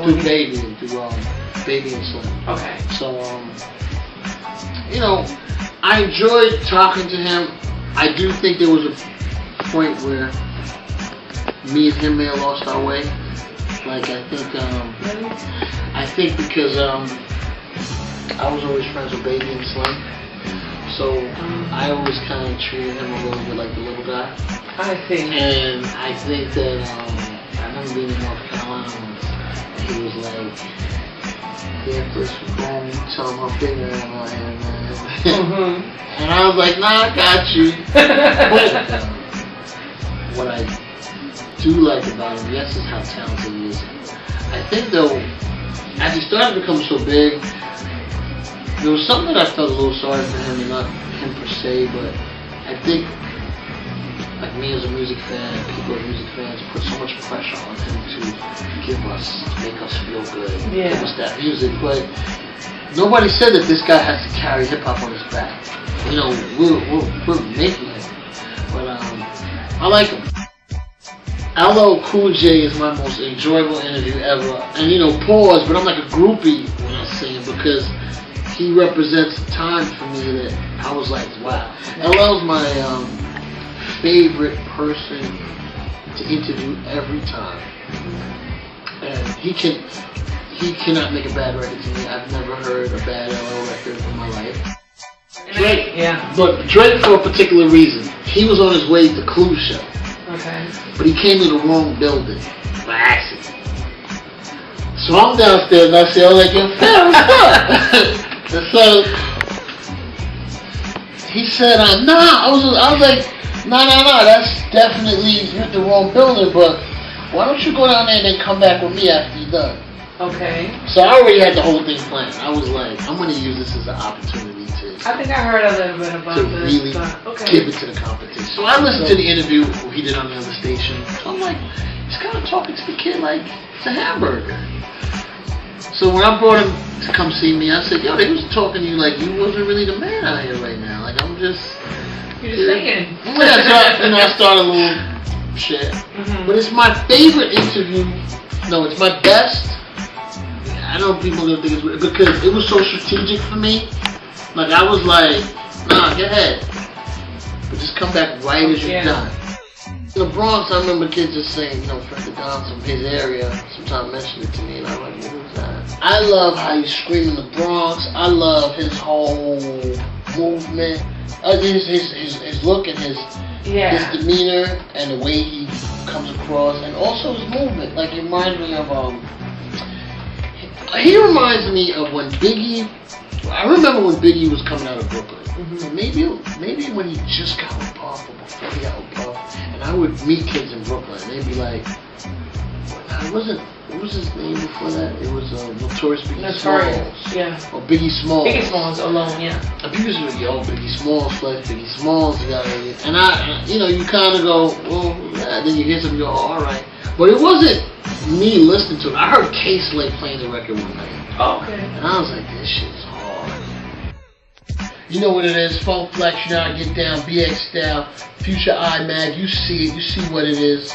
Through Baby and Baby and Slim. Okay. So, you know, I enjoyed talking to him. I do think there was a point where me and him may have lost our way. Like, I think because I was always friends with Baby and Slim. So I always kind of treated him a little bit like the little guy. I see. And I think that I remember being in North Carolina and he was like, "Yeah, Chris, we're going to tell him how big I am out here, man." And I was like, "Nah, I got you." But what I do like about him, yes, is how talented he is. I think though, as he started to become so big, there was something that I felt a little sorry for him, and not him per se, but I think, like me as a music fan, people as music fans put so much pressure on him to make us feel good, give us that music, but nobody said that this guy has to carry hip hop on his back. You know, we're making him, but I like him. LL Cool J is my most enjoyable interview ever, and you know, pause, but I'm like a groupie when I see him because he represents a time for me that I was like, wow. LL's my favorite person to interview every time. And he cannot make a bad record to me. I've never heard a bad LL record in my life. Drake, but Drake for a particular reason. He was on his way to Clue Show. Okay. But he came to the wrong building by accident. So I'm downstairs and I say, "Oh, like, yo, fam, what's up?" And so he said, "Nah." I was like, "No, that's definitely you hit the wrong building. But why don't you go down there and then come back with me after you're done?" Okay. So I already had the whole thing planned. I was like, I'm gonna use this as an opportunity to. I think I heard a little bit about this. Really give it to the competition. So I listened to the interview he did on the other station. So I'm like, he's kind of talking to the kid like it's a hamburger. So when I brought him to come see me, I said, "Yo, they was talking to you like you wasn't really the man out here right now. Like I'm just." You're just saying. I started a little shit. But it's my favorite interview. No, it's my best. I know people are gonna think it's weird because it was so strategic for me. Like I was like, "Nah, go ahead, but just come back right as you're done." In the Bronx, I remember kids just saying, you know, Fred The Godson from his area. Sometimes mentioned it to me, and I'm like, "What was that?" I love how he's screaming the Bronx. I love his whole movement, his look and his demeanor and the way he comes across, and also his movement. Like it reminds me of he reminds me of when Biggie. I remember when Biggie was coming out of Brooklyn. Maybe when he just got with Puff or before he got with Puff, and I would meet kids in Brooklyn, and they'd be like, what was his name before that? It was Notorious Biggie Smalls. Yeah. Or Biggie Smalls. Biggie Smalls alone, yeah. And people used to be, "Yo, Biggie Smalls, Flex, Biggie Smalls, you got it." And you kind of go, well, then you hear something, you go, "Oh, all right." But it wasn't me listening to it. I heard K-Slate playing the record one night. Oh, okay. And I was like, this shit's hard. You know what it is, Funk Flex, you know how to get down, b.i.g style, Future iMag, you see it, you see what it is.